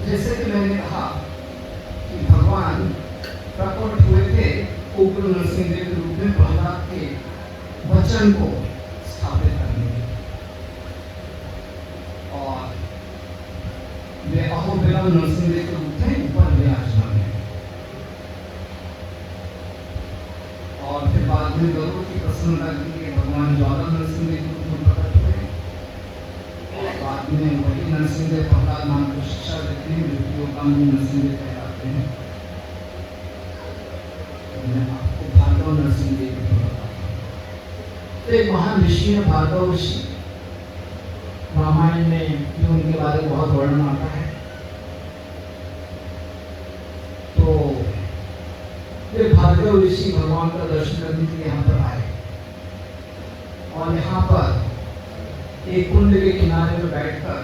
जैसे कि मैंने कहा कि भगवान प्रकट हुए थे उग्र नरसिंहदेव के रूप में प्रहलाद के वचन को स्थापित करने के, और वे अहोबिलम नरसिंहदेव के रूप में ऊपर ले स्वामी गरुड़ की प्रसन्नता के लिए भगवान ज्वाला नरसिंह देव के रूप में प्रकट हुए। और बाद में वही नरसिंह देव प्रहलाद नाम को शिक्षा देते हैं, जो कि योगानंद नरसिंह देव कहलाते हैं। मैं आपको भार्गव नरसिंह देव की बताता हूँ। तो एक महान ऋषि है भार्गव ऋषि। रामायण में भी उनके बारे में बहुत वर्णन आता है। तो वे भार्गव ऋषि भगवान का दर्शन करने के लिए यहाँ पर आए और यहाँ पर एक कुंड के किनारे में बैठकर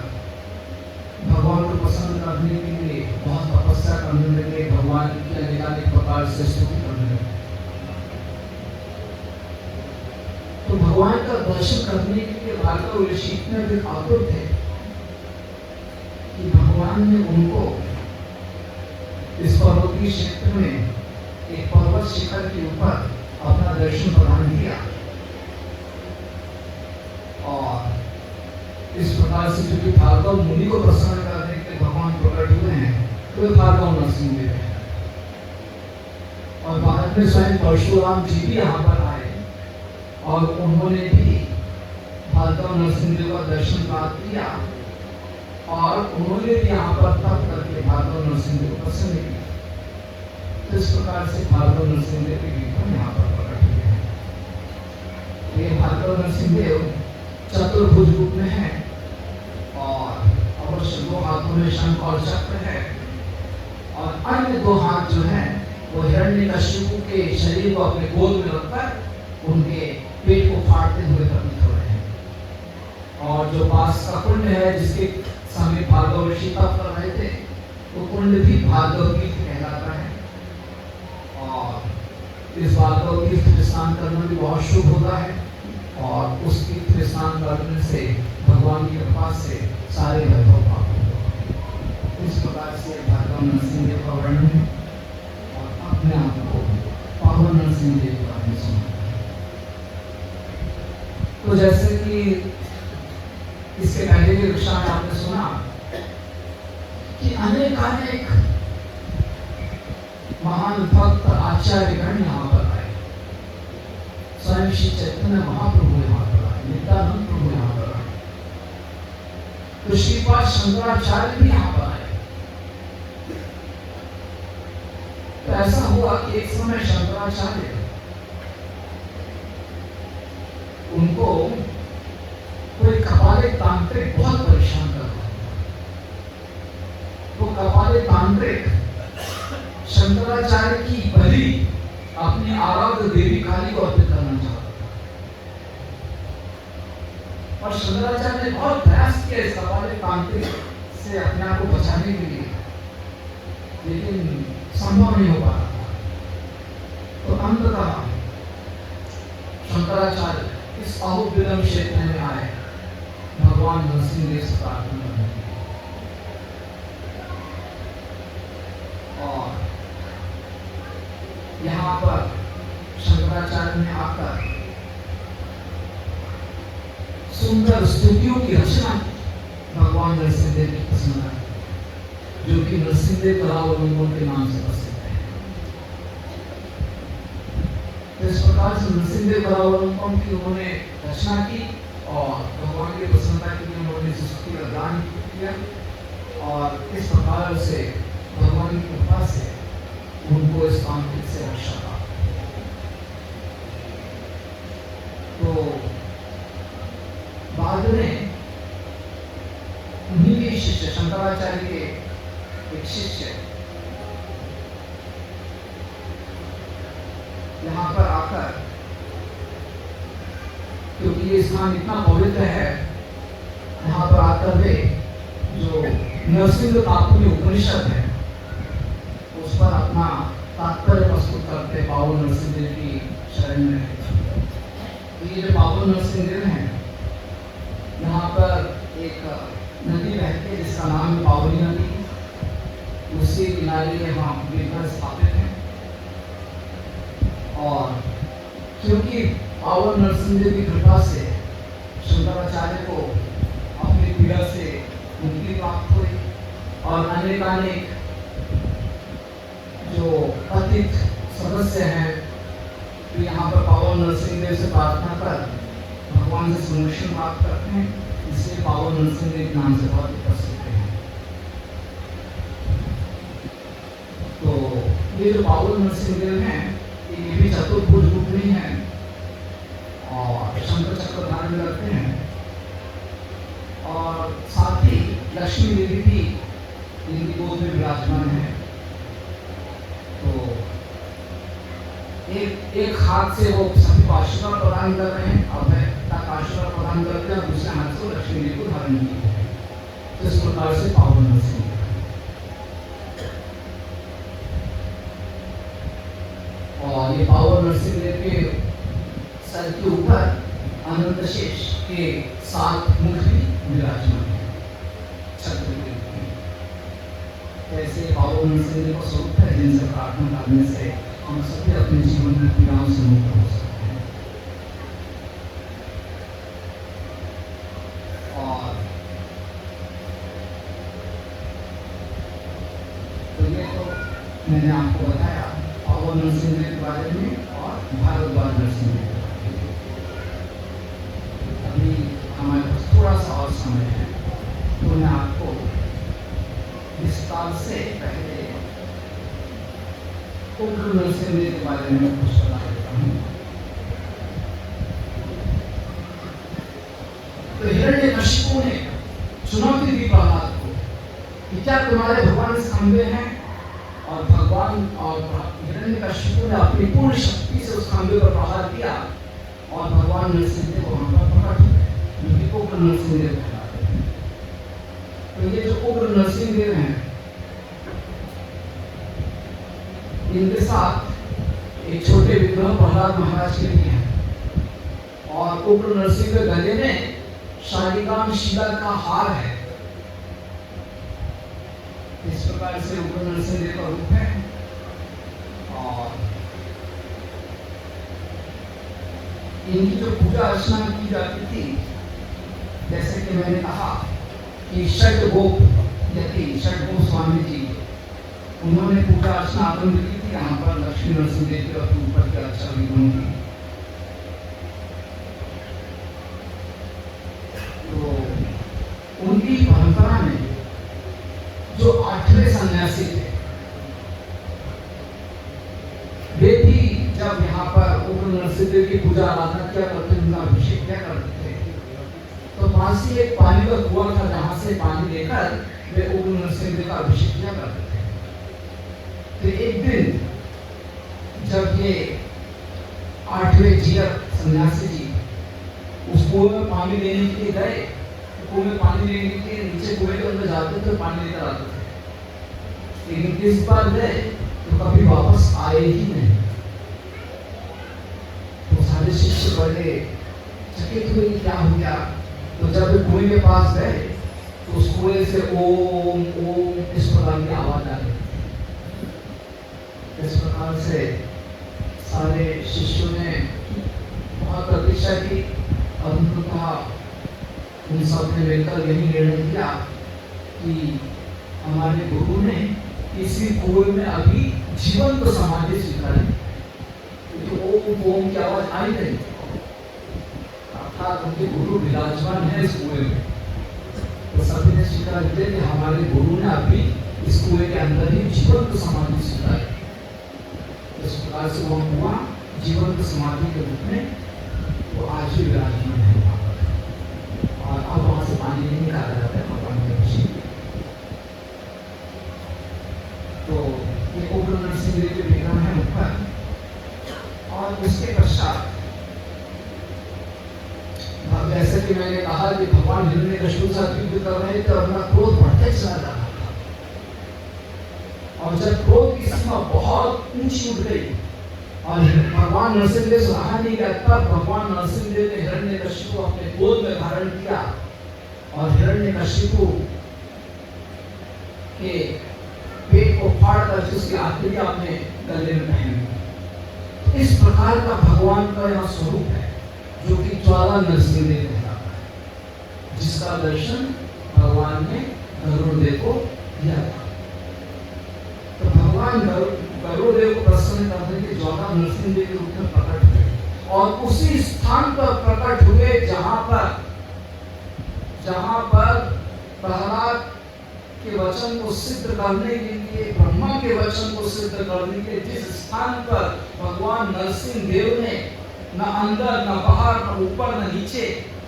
भगवान को प्रसन्न करने के लिए बहुत तपस्या करने लगे, भगवान की अनेक प्रकार से स्तुति करने लगे। तो भगवान का दर्शन करने के लिए भार्गव ऋषि इतने भी आतुर थे कि भगवान ने उनको इस पर्वतीय क्षेत्र में एक पर्वत शिखर के ऊपर अपना दर्शन प्रदान किया। और इस प्रकार से क्योंकि भार्गव मुनि को प्रसन्न करने के लिए भगवान प्रकट हुए हैं, तो वे भार्गव नरसिंह देव हैं। और बाद में स्वयं परशुराम जी भी यहाँ पर आए और उन्होंने भी भार्गव नरसिंह देव का दर्शन प्राप्त किया और उन्होंने भी यहाँ पर तप करके भार्गव नरसिंह देव को प्रसन्न किया। तो इस प्रकार से भार्गव नरसिंह देव के विग्रह यहाँ पर प्रकट हुए हैं। ये भार्गव नरसिंह देव चतुर्भुज रूप में है और अवश्य 2 हाथों में शंख और चक्र है और अन्य 2 हाथ जो है वो हिरण्यकशिपु के शरीर को अपने गोद में रखकर उनके पेट को फाड़ते हुए प्रतीत हो रहे हैं। और जो पास का कुंड है जिसके सामने भार्गव ऋषि तप कर रहे थे, वो कुंड भी भार्गव तीर्थ कहलाता है। और इस भार्गव तीर्थ में स्नान करना भी बहुत शुभ होता है और उस तीर्थ में स्नान करने से भगवान की कृपा से सारे वैभव प्राप्त होते हैं। इस प्रकार से भार्गव नरसिंह देव का वर्णन है और अपने आप को पावन नरसिंह देव के बारे में सुना। तो जैसे कि इसके पहले की कक्षा में आपने सुना कि अनेक महान भक्त आचार्यगण यहाँ पर आए। स्वयं श्री चैतन्य महाप्रभु यहाँ पर आए, नित्यानंद प्रभु यहाँ पर आए, तो श्रीपाद शंकराचार्य भी यहाँ पर आए। तो ऐसा हुआ कि एक समय शंकराचार्य उनको कोई कपाले तांत्रिक बहुत परेशान कर रहा था। तो कपाले तांत्रिक शंकराचार्य की बलि अपनी आराध्य देवी काली को अर्पित करना चाहता था और शंकराचार्य ने बहुत प्रयास किया इस कपाले तांत्रिक से अपने आप को बचाने के लिए, लेकिन संभव नहीं हो पा रहा था। तो अंततः शंकराचार्य इस अहोबिलम क्षेत्र में आए भगवान नरसिंह देव से प्रार्थना करने के लिए। और यहाँ पर शंकराचार्य ने आकर सुंदर स्तुतियों की रचना भगवान नरसिंह देव की प्रसन्नता, जो कि नरसिंह देव करावलंबन के नाम से प्रसिद्ध है। तो इस प्रकार से नरसिंह देव करावलंबन की उन्होंने रचना की और भगवान की प्रसन्नता के लिए उन्होंने स्तुति का गान किया और इस प्रकार से भगवान की कृपा से उनको इस तांत्रिक से रक्षा प्राप्त। तो बाद में उन्हीं के शिष्य शंकराचार्य के एक शिष्य यहाँ पर आकर, क्योंकि ये स्थान इतना पवित्र है, यहाँ पर आकर वे जो नरसिंह तात्पर्य उपनिषद है उस पर अपना तात्पर्य प्रस्तुत करते पावन नरसिंह देव की शरण में। ये जो पावन नरसिंह देव हैं, यहाँ पर एक नदी बहती है जिसका नाम है पावनी नदी, उसी किनारे यहाँ विग्रह स्थापित है। और क्योंकि पावन नरसिंह देव की कृपा से शंकराचार्य को अपनी पीड़ा से मुक्ति प्राप्त हुई और अनेक जो पतित सदस्य हैं तो यहाँ पर पावन नरसिंह देव से प्रार्थना कर भगवान से संरक्षण प्राप्त करते हैं, इसलिए पावन नरसिंह देव के नाम से बहुत प्रसिद्ध है। तो ये जो पावन नरसिंह देव हैं, ये भी चतुर्भुज रूप में है और शंकर चक्र धारण करते हैं और साथ ही लक्ष्मी देवी भी इनकी गोद में विराजमान है। तो एक हाथ से वो सभी को आशीर्वाद प्रदान कर रहे हैं, अभय तक आशीर्वाद प्रदान करते हैं, दूसरे हाथ से लक्ष्मी देवी को धारण किए हैं। तो इस प्रकार से पावन नरसिंह और ये पावन नरसिंह देव के सर के ऊपर अनंत शेष के 7 मुख भी विराजमान है छत्र के रूप में। ऐसे पावन नरसिंह देव का स्वरूप है जिनसे प्रार्थना करने से हम सभी अपने जीवन में पीड़ाओं से मुक्त हो सकते हैं। और तो ये तो मैंने आपको बताया पावन नरसिंह देव के बारे में और भारद्वाज नरसिंह देव। अभी हमारे पास थोड़ा सा और समय है, तो मैं आपको विस्तार से पहले उग्र नरसिंह देव के बारे में कुछ बता देता हूँ। तो हिरण्यकशिपु ने चुनौती दी प्रहलाद को कि क्या तुम्हारे भगवान इस खंबे हैं, और भगवान और हिरण्यकशिपु ने अपनी पूर्ण शक्ति से उस खंबे पर प्रहार किया और भगवान नरसिंह देव वहां पर प्रकट हुए, जो कि उग्र नरसिंह देव कहलाते हैं। तो ये जो उग्र नरसिंह देव हैं, इनके साथ एक छोटे विग्रह प्रहलाद महाराज के भी हैं और उग्र नरसिंह के गले में शालिग्राम शिला का हार है। इस प्रकार से उग्र नरसिंह देव का रूप है। और इनकी जो पूजा अर्चना की जाती थी, जैसे कि मैंने कहा कि षटगोप स्वामी जी उन्होंने पूजा अर्चना आरंभ की थी यहाँ पर लक्ष्मी नरसिंह देव के ऊपर के अच्छा विग्रहों की। तो उनकी परंपरा में जो 8वें सन्यासी थे, वे भी जब यहाँ पर उग्र नरसिंह देव की पूजा आराधना किया करते थे, उनका अभिषेक किया करते थे, तो पास ही एक पानी का कुआं था जहां से पानी लेकर वे उग्र नरसिंह देव का अभिषेक किया करते थे। तो एक दिन जब ये 8वें जीयक सन्यासी जी उस कुएं में पानी लेने के लिए गए, तो कुएं में पानी लेने के लिए नीचे कुएं के अंदर जाते थे, पानी लेकर आते थे, लेकिन इस बार गए तो कभी वापस आए ही नहीं। तो सारे शिष्य बड़े चकित हुए कि क्या हो गया। तो जब कुएं के पास गए तो उस कुएं से ओम ओम इस प्रकार की आवाज आ रही। इस प्रकार से सारे शिष्यों ने बहुत प्रतीक्षा की और उनको कहा, उन सब ने मिलकर यही निर्णय किया कि हमारे गुरु ने इसी कुएं में अभी जीवंत समाधि स्वीकारी, क्योंकि ओम की आवाज आई नहीं, अर्थात उनके गुरु विराजमान है इस कुएं में। तो सभी ने स्वीकार किया कि हमारे गुरु ने अभी इस कुएं के अंदर ही जीवंत समाधि स्वीकारी। इस प्रकार से वो कुआं जीवंत समाधि के रूप में वो आज भी विराजमान है वहां पर, और अब वहां से पानी नहीं निकाला जाता है भगवान के अभिषेक। तो ये उग्र नरसिंह देव के विग्रह है ऊपर। और उसके पश्चात जैसे कि मैंने कहा कि भगवान हिरण्यकशिपु के साथ युद्ध कर रहे थे और उनका क्रोध बढ़ते चला जा रहा था, और जब क्रोध की सीमा बहुत ऊंची उठ गई और भगवान नरसिंह देव से रहा नहीं गया, तब भगवान नरसिंह देव ने हिरण्यकशिपु को अपने गोद में धारण किया और हिरण्यकशिपु के पेट को फाड़ कर उसकी आखिरी अपने गले में पहन ली। इस प्रकार का भगवान का यह स्वरूप है जो कि ज्वाला नरसिंह देव कहलाता है, जिसका दर्शन भगवान ने गरुड़देव को दिया था। तो भगवान गरुड़देव को प्रसन्न करने के ज्वाला नरसिंह देव के रूप में प्रकट और उसी स्थान पर प्रकट हुए जहां पर प्रहलाद के वचन को सिद्ध करने के लिए, ब्रह्मा के वचन को सिद्ध करने के लिए जिस स्थान पर भगवान नरसिंह देव ने न अंदर न बाहर न ऊपर न नीचे,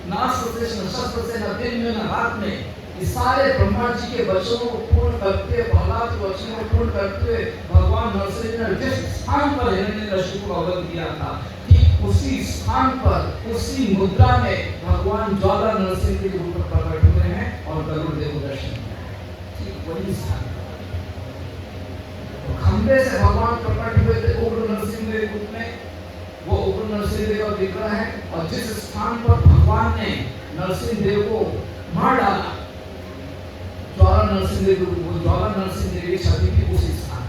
न अस्त्र से न शस्त्र से, न दिन में न रात में, ये सारे ब्रह्मा जी के वचनों को पूर्ण करते हुए, प्रहलाद के वचनों को पूर्ण करते हुए भगवान नरसिंह ने जिस स्थान पर हिरण्यकशिपु को वध किया था, ठीक उसी स्थान पर, उसी मुद्रा में भगवान ज्वाला नरसिंह के रूप में प्रकट हुए हैं और गरुड़ देव को दर्शन दिया। ठीक वही स्थान तो खंबे से भगवान प्रकट हुए थे उग्र नरसिंह के रूप में, वो उग्र नरसिंह देव का विग्रह है। और जिस स्थान पर भगवान ने नरसिंह देव को मार डाला, ज्वाला नरसिंह देव, वो ज्वाला नरसिंह देव की छवि थी उस स्थान।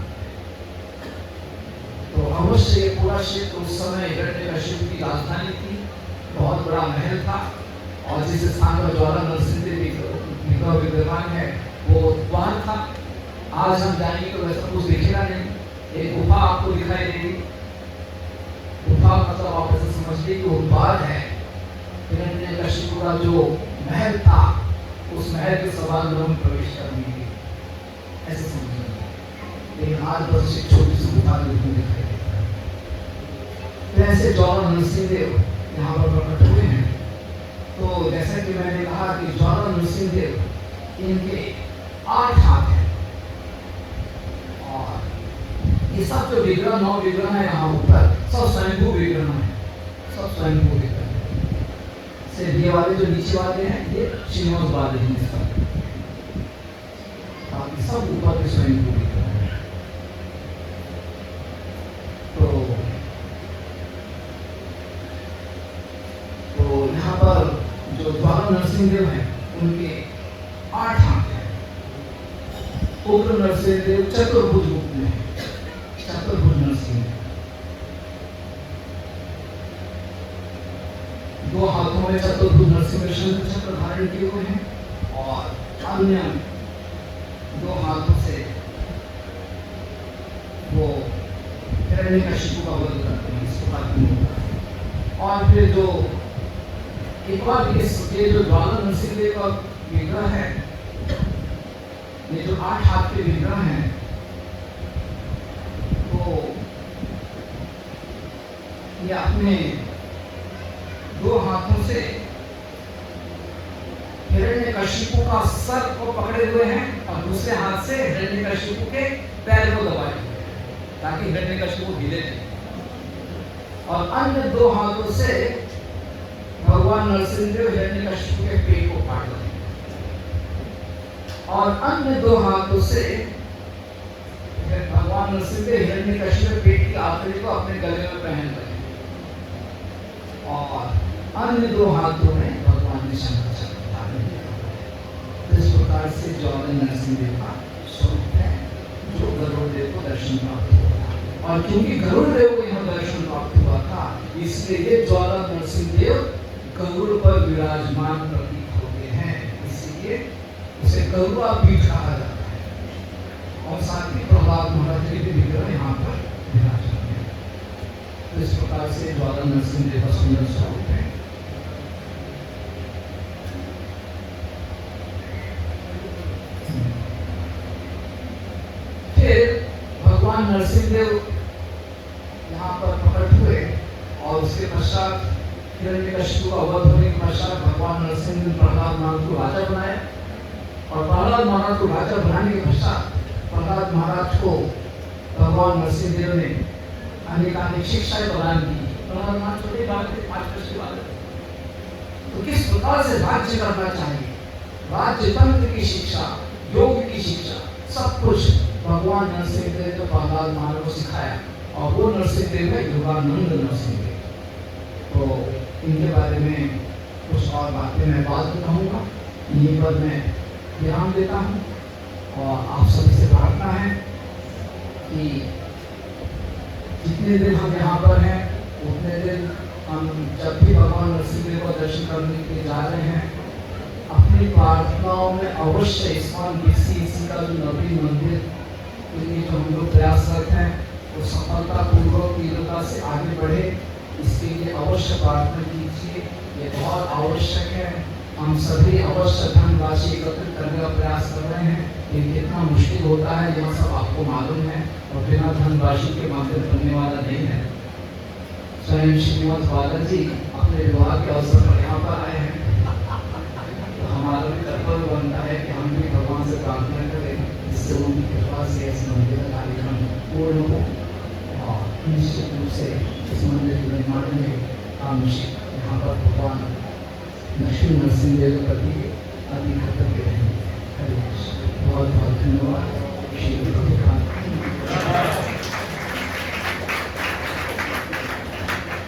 तो अवश्य ये पूरा क्षेत्र उस समय हिरण्यकशिपु की राजधानी थी, बहुत बड़ा महल था। और जिस स्थान पर ज्वाला नरसिंह देव विग्रह विद्यमान है वो द्वार था। आज हम जाएंगे तो वैसा कुछ दिखेगा नहीं, एक गुफा आपको दिखाई देगी। गुफा मतलब आप ऐसे समझिए कि वो द्वार है। हिरण्यकशिपु का जो महल था, उस महल के सभागृह में प्रवेश करने के लिए ऐसे समझिए। लेकिन आज बस एक छोटी सी गुफा दिखाई देता है। तो ऐसे ज्वाला नरसिंह देव यहाँ पर प्रकट हुए हैं। तो जैसा कि मैंने कहा कि ज्वाला नरसिंह देव, इनके 8 हाथ हैं और ये सब जो विग्रह, 9 विग्रह है यहाँ ऊपर, सब स्वयंभू विग्रह है, सब स्वयंभू विग्रह है। सिर्फ ये वाले जो नीचे वाले हैं ये श्रीनिवास वाले हैं, बाकी सब ऊपर के स्वयंभू विग्रह है। तो यहाँ पर जो ज्वाला नरसिंह देव हैं उनके 8 हाथ हैं। उग्र नरसिंह देव चतुर्भुज रूप में, चतुर्भुज नरसिंह, 2 हाथों में चतुर्भुज नरसिंह शंख चक्र धारण किए हुए हैं और अन्य 2 हाथों से वो हिरण्यकशिपु का वध करते हैं। इस प्रकार की और फिर जो एक बार ये जो ज्वाला नरसिंह देव का विग्रह है, ये जो 8 हाथ के विग्रह हैं, तो ये अपने 2 हाथों से हिरण्यकशिपु का सर को पकड़े हुए हैं और दूसरे हाथ से हिरण्यकशिपु के पैर को दबाए हुए हैं ताकि हिरण्यकशिपु हिले नहीं। और अन्य 2 हाथों से भगवान नरसिंह देव हिरण्यकशिपु के पेट को काट रहे हैं और अन्य 2 हाथों से भगवान नरसिंह देव हिरण्यकशिपु के पेट की आखिरी को अपने गले में पहन रहे हैं और अन्य 2 हाथों में भगवान ने शंख चक्र धारण किया है। इस प्रकार से ज्वाला नरसिंह देव का स्वरूप है जो गरुड़ देव को दर्शन प्राप्त हुआ। और क्योंकि गरुड़ देव को यह दर्शन प्राप्त हुआ था, इसलिए ये ज्वाला नरसिंह देव गरुड़ पर विराजमान प्रतीत होते हैं, इसलिए उसे गरुड़ा पीठ कहा जाता है। और साथ ही प्रहलाद महाराज के भी विग्रह यहाँ पर विराजमान है। तो इस प्रकार से ज्वाला नरसिंह देव का सुंदर स्वरूप है। फिर भगवान नरसिंह देव यहाँ पर प्रकट हुए और उसके पश्चात हिरण्यकशिपु का वध होने के पश्चात भगवान नरसिंह ने प्रहलाद महाराज को राजा बनाया और प्रहलाद महाराज को राजा बनाने के पश्चात प्रहलाद महाराज को भगवान नरसिंह देव ने अनेक शिक्षाएं प्रदान की। प्रहलाद महाराज छोटी बात है, 5 वर्ष की बात है। तो किस प्रकार से राज्य करना चाहिए, राज्य तंत्र की शिक्षा, योग की शिक्षा, सब कुछ भगवान नरसिंह देव ने प्रहलाद महाराज को सिखाया और वो नरसिंह देव है योगानंद नरसिंह देव। तो इनके बारे में कुछ और बातें मैं बाद में कहूँगा, यहीं पर मैं विराम देता हूँ और आप सभी से प्रार्थना है कि जितने दिन हम यहाँ पर हैं उतने दिन हम जब भी भगवान नरसिंह देव का दर्शन करने के लिए जा रहे हैं, अपनी प्रार्थनाओं में अवश्य इस्कॉन BC का जो नवीन मंदिर के लिए जो हम लोग प्रयासरत हैं वो सफलतापूर्वक तीव्रता से आगे बढ़े इसके लिए अवश्य प्रार्थना कीजिए, ये बहुत आवश्यक है। हम सभी अवश्य धनराशि एकत्रित करने का प्रयास कर रहे हैं, लेकिन कितना मुश्किल होता है यह सब आपको मालूम है, और बिना धनराशि के मंदिर बनने वाला नहीं है। स्वयं श्रीनिवास बालाजी अपने विवाह के अवसर पर यहाँ पर आए हैं, तो हमारा भी कर्तव्य बनता है कि हम भी भगवान से प्रार्थना करें जिससे उनकी कृपा से इस मंदिर का कार्यक्रम पूर्ण हो, और निश्चित रूप से इस मंदिर के निर्माण में हम यहाँ पर भगवान लक्ष्मी नरसिंह देव के प्रति